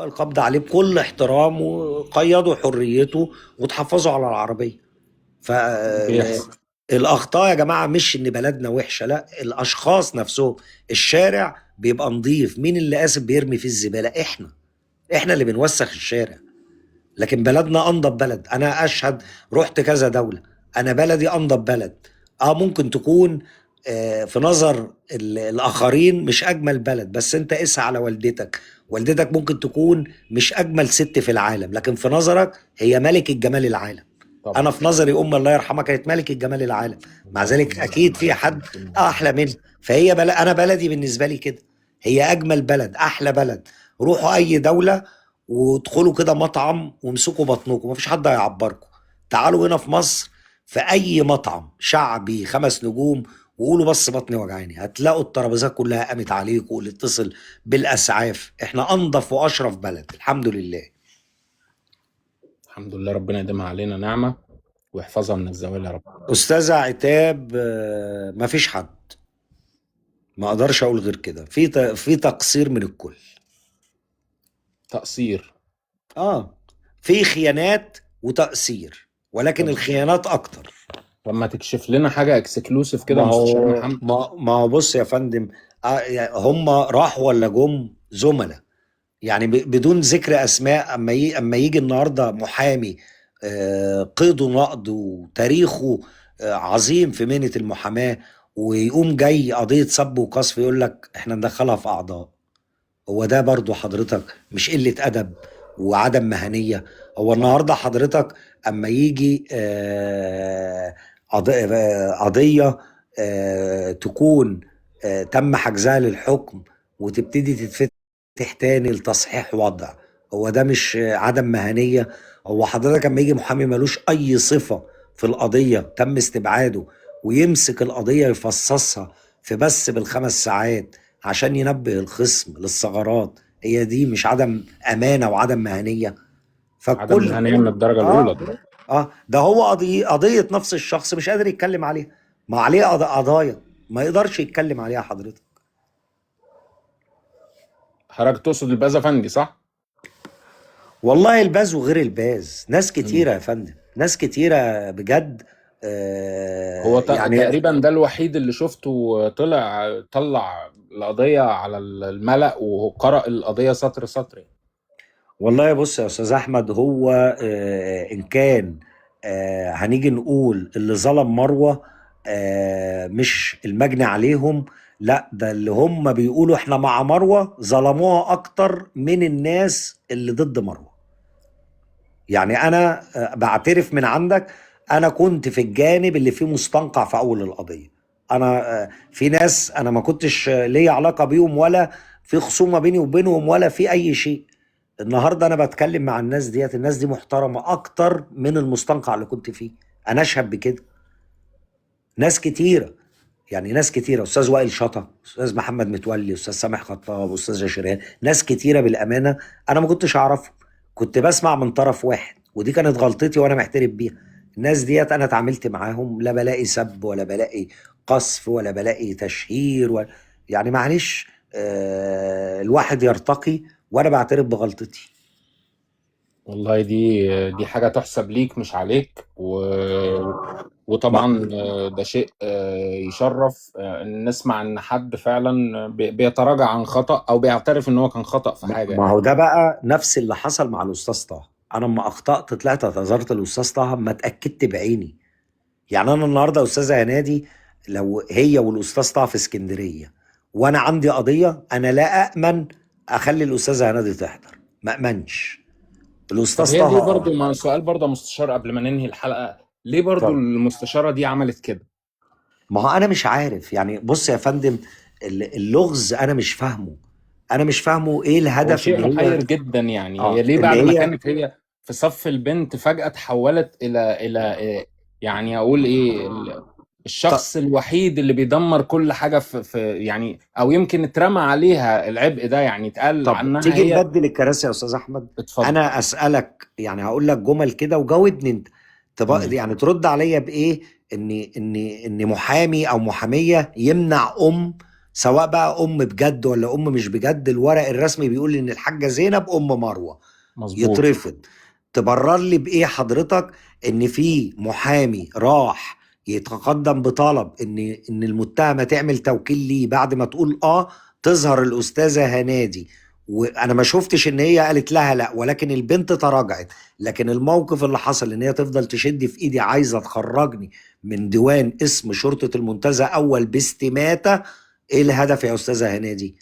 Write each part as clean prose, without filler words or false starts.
القبض عليه بكل احترام وقيدوا حريته وتحفظوا على العربية. بيحصل. فالأخطاء يا جماعة مش إن بلدنا وحشة، لا، الأشخاص نفسهم. الشارع بيبقى نظيف، مين اللي آسف بيرمي فيه الزبالة؟ إحنا اللي بنوسخ الشارع. لكن بلدنا انضف بلد، انا اشهد. رحت كذا دولة، انا بلدي انضف بلد. ممكن تكون في نظر الاخرين مش اجمل بلد، بس انت قيس على والدتك. والدتك ممكن تكون مش اجمل ست في العالم، لكن في نظرك هي ملكة جمال العالم. انا طبعا. في نظري الله يرحمها كانت ملكة جمال العالم. مع الله ذلك يرحمه اكيد في ويحسن حد مسلم. احلى منها. فهي انا بلدي بالنسبة لي كده هي اجمل بلد، احلى بلد. روحوا اي دولة وادخلوا كده مطعم وامسكوا بطنكم، مفيش حد هيعبركم. تعالوا هنا في مصر في اي مطعم شعبي 5 نجوم وقولوا بس بطني وجعاني، هتلاقوا الترابيزات كلها قامت عليكم واللي اتصل بالاسعاف. احنا انضف واشرف بلد الحمد لله. الحمد لله، ربنا يديمها علينا نعمة ويحفظها من الزوال يا رب. استاذ عتاب، مفيش حد، ما اقدرش اقول غير كده، في تقصير من الكل. تقصير. اه، في خيانات وتقصير، ولكن طب الخيانات اكتر. طب ما تكشف لنا حاجة اكسكلوسيف كده ما مستشار هو محمد. ما هو بص يا فندم. يعني هم راحوا ولا جم زملاء، يعني بدون ذكر اسماء. اما يجي النهارده محامي قيده نقد وتاريخه عظيم في مهنه المحاماه، ويقوم جاي قضيه سب وقذف يقول لك احنا ندخلها في اعضاء. هو ده برضو حضرتك مش قله ادب وعدم مهنيه؟ هو صح. النهارده حضرتك اما يجي قضيه تكون تم حجزها للحكم وتبتدي تتفتح تاني لتصحيح وضع، هو ده مش عدم مهنية؟ هو حضرتك لما يجي محامي ملوش أي صفة في القضية تم استبعاده ويمسك القضية يفصصها في بس ب5 ساعات عشان ينبه الخصم للثغرات، هي دي مش عدم أمانة وعدم مهنية؟ عدم فالكل مهنية من الدرجة الأولى اه طبعا. ده هو قضية نفس الشخص مش قادر يتكلم عليها، ما عليه قضايا ما يقدرش يتكلم عليها حضرتك. حضرتك تقصد البازا فندي صح؟ والله الباز وغير الباز ناس مم. كتيرة يا فندم، ناس كتيرة بجد. هو يعني تقريبا ده الوحيد اللي شفته طلع القضية على الملأ وقرأ القضية سطر سطر. والله بص يا استاذ احمد، هو ان كان هنيجي نقول اللي ظلم مروه مش المجني عليهم، لا، ده اللي هم بيقولوا احنا مع مروه ظلموها اكتر من الناس اللي ضد مروه. يعني انا بعترف من عندك، انا كنت في الجانب اللي فيه مستنقع في اول القضيه. انا في ناس انا ما كنتش ليا علاقه بيهم، ولا في خصومه بيني وبينهم، ولا في اي شيء. النهارده انا بتكلم مع الناس ديت، الناس دي محترمه اكتر من المستنقع اللي كنت فيه. انا اشهد بكده. ناس كتيره، يعني ناس كتيره، استاذ وائل شطه، استاذ محمد متولي، استاذ سامح خطاب، استاذ شريان، ناس كتيره بالامانه انا ما كنتش اعرفهم، كنت بسمع من طرف واحد، ودي كانت غلطتي وانا محترف بيها. الناس ديت انا اتعاملت معاهم لا بلاقي سب ولا بلاقي قذف ولا بلاقي تشهير يعني معلش، الواحد يرتقي، وانا بعترف بغلطتي. والله دي حاجة تحسب ليك مش عليك ما وطبعا ده شيء يشرف ان نسمع ان حد فعلا بيتراجع عن خطأ او بيعترف ان هو كان خطأ في حاجة ما يعني. هو ده بقى نفس اللي حصل مع الاستاذ طه. انا لما اخطات طلعت اعتذرت للاستاذ طه، ما اتاكدت بعيني. يعني انا النهارده استاذه هنادي، لو هي والاستاذ طه في اسكندريه وانا عندي قضيه، انا لا امن اخلي الاستاذه هنادي تحضر، ما امنش. طب الاستاذ هي طه ليه برضو، ما سؤال برضه يا مستشار قبل ما ننهي الحلقة، ليه برضو طب المستشارة دي عملت كده؟ ما هو انا مش عارف، يعني بص يا فندم، اللغز انا مش فاهمه. انا مش فاهمه ايه هو الهدف شيء اللي هي محير جدا يعني. هي ليه اللي بعد ما هي كانت هي في صف البنت فجأة تحولت إلى إيه؟ يعني أقول إيه الشخص الوحيد اللي بيدمر كل حاجة في يعني، أو يمكن اترمى عليها العبء ده، يعني اتقال طب عنها تيجي هي. نبدل الكراسي يا استاذ احمد. اتفضل. انا اسالك، يعني هقول لك جمل كده وجاوبني انت، تمام. يعني ترد عليا بايه؟ ان محامي او محاميه يمنع سواء بقى ام بجد ولا ام مش بجد، الورق الرسمي بيقول ان الحاجه زينب ام مروه، مظبوط. يترفض. تبرر لي بايه حضرتك ان في محامي راح يتقدم بطلب ان المتهمه تعمل توكيل ليه بعد ما تقول تظهر الاستاذه هنادي، وانا ما شفتش ان هي قالت لها لا، ولكن البنت تراجعت. لكن الموقف اللي حصل ان هي تفضل تشد في ايدي عايزه تخرجني من ديوان اسم شرطه المنتزه اول باستماته. ايه الهدف يا استاذه هنادي؟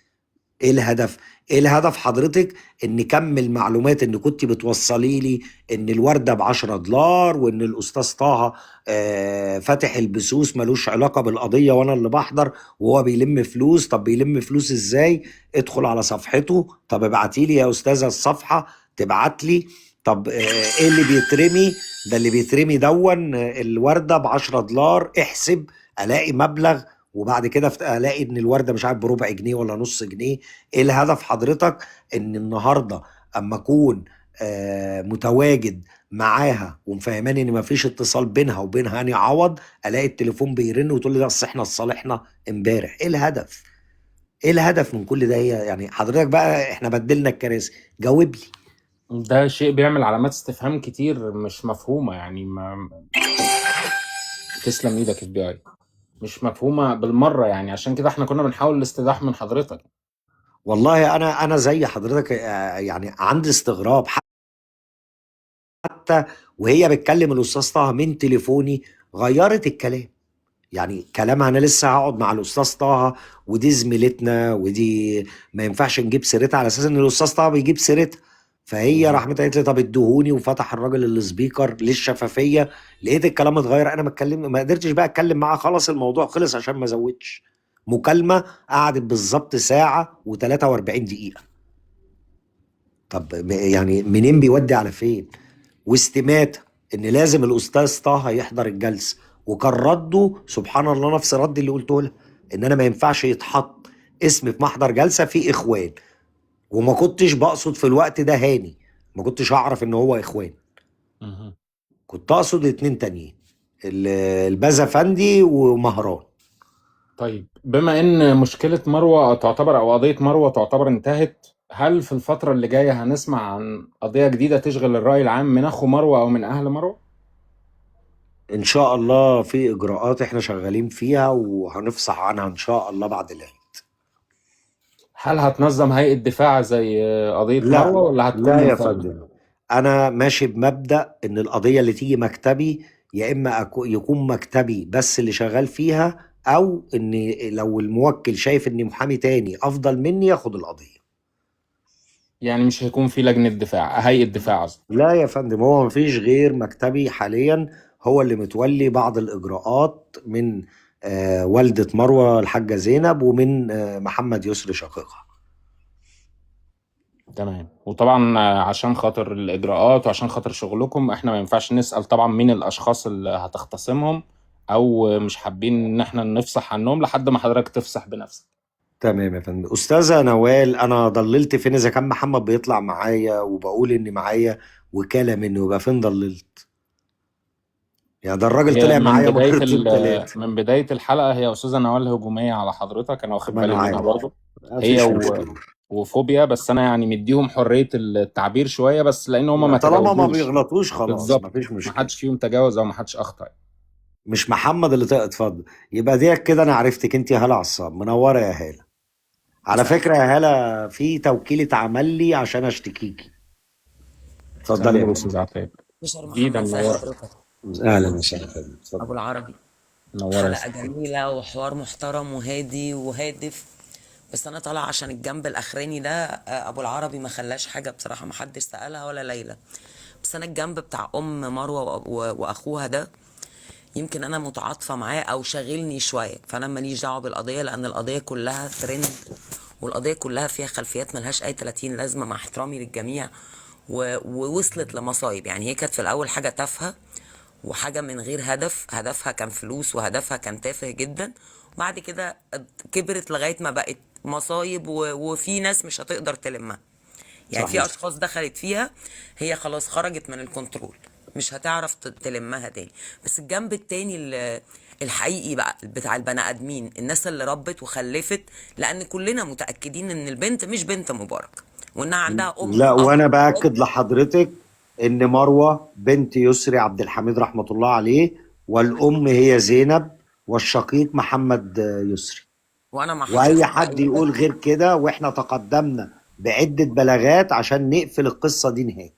ايه الهدف؟ ايه الهدف حضرتك؟ ان كم المعلومات ان كنت بتوصلي لي ان الوردة ب10 دولار، وان الاستاذ طه فاتح البثوث ملوش علاقة بالقضية وانا اللي بحضر، وهو بيلم فلوس. طب بيلم فلوس ازاي؟ ادخل على صفحته، طب ابعتي لي يا استاذة الصفحة، تبعت لي. طب ايه اللي بيترمي؟ ده اللي بيترمي دون الوردة ب10 دولار، احسب الاقي مبلغ، وبعد كده الاقي ان الورده مش عارف بربع جنيه ولا نص جنيه. ايه الهدف حضرتك؟ ان النهارده اما اكون متواجد معاها ومفهماني ان مفيش اتصال بينها وبين هاني عوض، الاقي التليفون بيرن وتقول لي ده اصل احنا اتصالحنا امبارح. ايه الهدف؟ ايه الهدف من كل ده؟ هي يعني حضرتك بقى احنا بدلنا الكراسي، جاوب لي. ده شيء بيعمل علامات استفهام كتير مش مفهومة، يعني تسلم ايدك اف بي اي، مش مفهومة بالمرة. يعني عشان كده احنا كنا بنحاول الاستيضاح من حضرتك. والله انا زي حضرتك يعني عندي استغراب. حتى وهي بتكلم الاستاذ طه من تليفوني غيرت الكلام. يعني كلامها انا لسه هقعد مع الاستاذ طه، ودي زميلتنا، ودي ما ينفعش نجيب سيرتها على اساس ان الاستاذ طه بيجيب سيرتها. فهي مهم. راحت قالت لي طب ادهوني، وفتح الراجل السبيكر للشفافيه، لقيت الكلام اتغير. انا ما قدرتش بقى اتكلم معاه، خلاص الموضوع خلص عشان ما ازودش. مكالمه قعدت بالظبط ساعه و43 دقيقه. طب يعني منين بيودي على فين؟ واستماتة ان لازم الاستاذ طه يحضر الجلسه، وكان رده سبحان الله نفس رد اللي قلته لها، ان انا ما ينفعش يتحط اسم في محضر جلسه في اخوان. وما كنتش بقصد في الوقت ده هاني، ما كنتش اعرف ان هو اخوان، مهم. كنت اقصد 2 تانيين، البازا فندي ومهران. طيب، بما ان مشكلة مروة تعتبر او قضية مروة تعتبر انتهت، هل في الفترة اللي جاية هنسمع عن قضية جديدة تشغل الرأي العام من اخو مروة او من اهل مروة؟ ان شاء الله في اجراءات احنا شغالين فيها وهنفصح عنها ان شاء الله بعد العيد. هل هتنظم هيئة دفاع زي قضية مروة، لا ولا هتكون لا يا منفردة؟ فندم، انا ماشي بمبدأ ان القضية اللي تيجي مكتبي يا اما يكون مكتبي بس اللي شغال فيها، او ان لو الموكل شايف ان محامي تاني افضل مني ياخد القضية. يعني مش هيكون في لجنة دفاع، هيئة دفاع قصدي. لا يا فندم، هو مفيش غير مكتبي حاليا هو اللي متولي بعض الاجراءات من والدة مروة الحاجة زينب، ومن محمد يسري شقيقها. تمام. وطبعا عشان خاطر الإجراءات وعشان خاطر شغلكم احنا ما ينفعش نسأل طبعا مين الأشخاص اللي هتختصمهم، أو مش حابين إن احنا نفصح عنهم لحد ما حضرتك تفصح بنفسك. تمام يا فندم. استاذه نوال، انا ضللت فين اذا كان محمد بيطلع معايا وبقول اني معايا وكاله منه؟ يبقى فين ضللت؟ يعني ده الراجل هي طلع من معايا بداية مرتين تلاتة. من بداية الحلقة هي أستاذة نوال هجومية على حضرتك، أنا واخد ما انا بالي منها عارف، برضه. هي مفيش مشكله. وفوبيا، بس أنا يعني مديهم حرية التعبير شوية، بس لأن هما لا، ما طالما ما تجاوزوش. بيغلطوش خلاص بالظبط، مفيش ما مشكله. حدش فيهم تجاوز أو ما حدش أخطأ. مش محمد اللي اتفضل. يبقى ديك كده انا عرفتك انت يا هاله عصام، منوره يا هاله. على مساء فكره الخير. يا هاله، في توكيل اتعمل لي عشان اشتكيكي. اتفضلي يا سلم فندم. أستاذ عفاف. بشر جديدة محمد، ازي منورة. حضرتك؟ اهلا وسهلا يا فندم، اتفضل. ابو العربي. منورة يا حلقة ستي. جميلة وحوار محترم وهادي وهادف. بس انا طالعة عشان الجنب الاخراني ده، ابو العربي ما خلاش حاجة بصراحة، ما حدش سألها ولا ليلى. بس انا الجنب بتاع ام مروة واخوها ده يمكن انا متعاطفة معاه او شاغلني شوية، فانا ماليش دعوة بالقضية لان القضية كلها ترند، والقضية كلها فيها خلفيات ملهاش اي 30 لازمة مع احترامي للجميع. ووصلت لمصايب. يعني هي كانت في الاول حاجة تافهة وحاجة من غير هدف، هدفها كان فلوس وهدفها كان تافه جدا. وبعد كده كبرت لغاية ما بقت مصايب وفي ناس مش هتقدر تلمها. يعني في صحيح. اشخاص دخلت فيها هي خلاص خرجت من الكنترول، مش هتعرف تلمها تاني. بس الجنب التاني الحقيقي بقى بتاع البني ادمين، الناس اللي ربت وخلفت، لان كلنا متاكدين ان البنت مش بنت مبارك، وانها عندها ام لا، واب وانا واخوات. باكد لحضرتك ان مروه بنت يسري عبد الحميد رحمه الله عليه، والام هي زينب، والشقيق محمد يسري. وانا ما حدش واي يصدق حد اي يقول حاجه. غير كده، واحنا تقدمنا بعده بلاغات عشان نقفل القصه دي نهائي.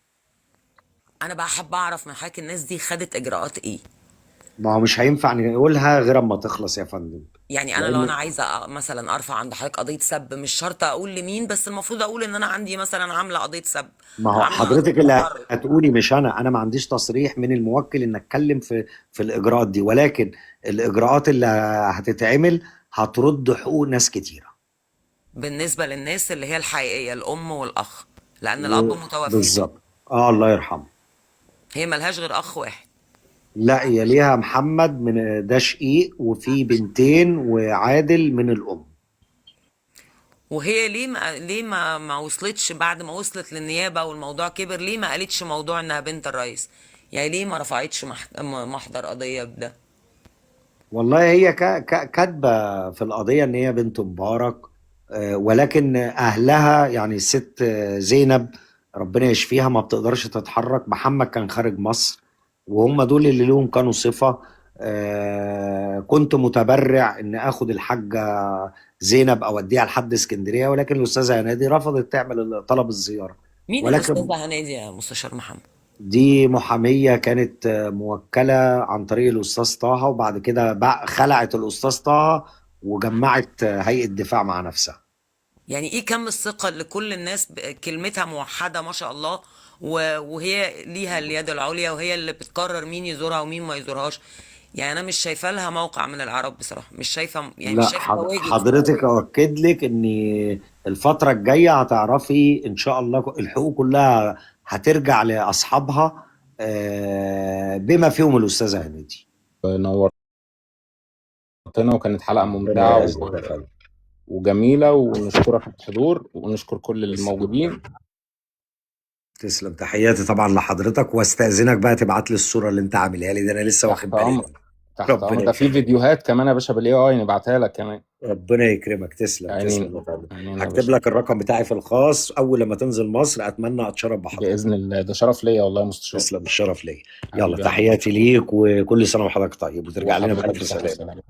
انا بقى حابه اعرف من حضرتك الناس دي خدت اجراءات ايه؟ ما هو مش هينفع نقولها غير اما تخلص يا فندم. يعني انا لو انا لان عايزه مثلا ارفع عند حضرتك قضيه سب، مش شرط اقول لمين، بس المفروض اقول ان انا عندي مثلا عامله قضيه سب، ما هو عامله قضيه حضرتك اللي تحرش. هتقولي، مش انا ما عنديش تصريح من الموكل ان اتكلم في الاجراءات دي، ولكن الاجراءات اللي هتتعمل هترد حقوق ناس كتيره. بالنسبه للناس اللي هي الحقيقيه، الام والاخ، لان الاب متوفي، بالظبط. الله يرحمه. هي ملهاش غير اخ واحد. لا، هي ليها محمد من ده شقيق، وفي بنتين، وعادل من الام. وهي ليه ما وصلتش بعد ما وصلت للنيابه والموضوع كبر؟ ليه ما قالتش موضوع انها بنت الرئيس؟ يعني ليه ما رفعتش محضر قضيه بده؟ والله هي كاتبه في القضيه ان هي بنت مبارك، ولكن اهلها يعني الست زينب ربنا يشفيها ما بتقدرش تتحرك. محمد كان خارج مصر، وهم دول اللي لهم كانوا صفه. كنت متبرع ان اخد الحاجه زينب اوديها لحد اسكندريه، ولكن الاستاذه هنادي رفضت تعمل طلب الزياره. مين ولكن الاستاذه هنادي يا مستشار محمد؟ دي محامية كانت موكلة عن طريق الأستاذ طه، وبعد كده خلعت الأستاذ طه وجمعت هيئة دفاع مع نفسها. يعني ايه كم الثقة اللي كل الناس كلمتها موحدة ما شاء الله، وهي ليها اليد العليا، وهي اللي بتقرر مين يزورها ومين ما يزورهاش؟ يعني انا مش شايفه لها موقع من العرب بصراحة، مش شايفه، يعني مش لا، شايفه تواجد فيه. حضرتك أؤكد لك إن الفترة الجاية هتعرفي إن شاء الله الحقوق كلها هترجع لأصحابها، بما فيهم الأستاذة هنيدي. نورتنا، وكانت حلقة ربنا ممتعة يعزك يا فندم. وجميلة، ونشكرك على الحضور، ونشكر كل تسلم. الموجودين. تسلم، تحياتي طبعا لحضرتك، واستأذنك بقى تبعت لي الصورة اللي انت عاملها لي، ده انا لسه واخد تحت بالي أمر، منها. تحت أمر. ربنا ده في يكرمك. فيديوهات كمان يا باشا بالاي اي نبعتها لك كمان. ربنا يكرمك. تسلم عينينا، تسلم يا فندم. عينينا يا هكتب باشا، لك الرقم بتاعي في الخاص، اول لما تنزل مصر اتمنى اتشرف بحضرتك. بإذن الله. ده شرف ليا والله يا مستشار. تسلم، الشرف ليا. يلا حبيبي يا عم. تحياتي ليك، وكل سنة وحضرتك طيب، وترجع لنا وحضرتك بألف بصحة سلامة. وسلامة.